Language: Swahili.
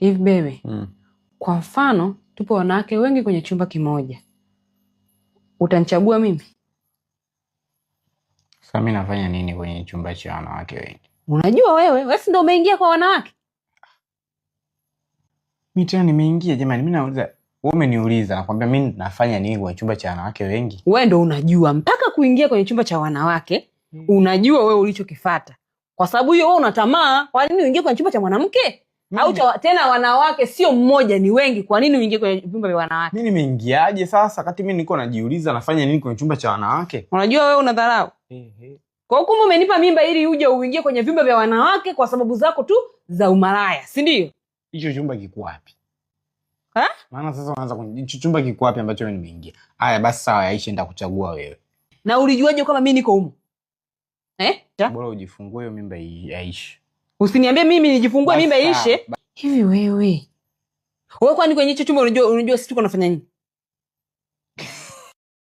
Hivi bebe, kwa mfano tupo wanawake wengi kwenye chumba kimoja, utanichagua mimi? Sasa mimi nafanya nini kwenye chumba cha wanawake wengi? Unajua wewe si ndio umeingia kwa wanawake? Mimi tena nimeingia jamani, mimi nauliza, wewe umeniuliza nakwambia mimi nafanya nini kwenye chumba cha wanawake wengi? Wewe ndio unajua mpaka kuingia kwenye chumba cha wanawake, unajua wewe ulichokifuata. Kwa sababu hiyo wewe unatamaa, kwa nini uingie kwenye chumba cha mwanamke? Au tena wanawake sio mmoja ni wengi, kwa nini uingie kwenye vyumba vya wanawake? Mimi nimeingiaje sasa kati mimi niko najiuliza nafanya nini kwenye chumba cha wanawake? Unajua wewe unadharau. Kwa hukumu umenipa mimba ili uje uingie kwenye vyumba vya wanawake kwa sababu zako tu za umalaya, si ndio? Hicho chumba kiko wapi? Maana sasa unaanza hicho chumba kiko wapi ambacho mimi nimeingia? Haya basi sawa, Aisha nitakuchagua wewe. Na ulijuaje kama mimi niko humo? Bora ujifungue hiyo mimba iishe. Usiniambie mimi nijifungue mimba iishe. Hivi wewe kwani kwenye hicho chumba unajua sisi tuko nafanya nini?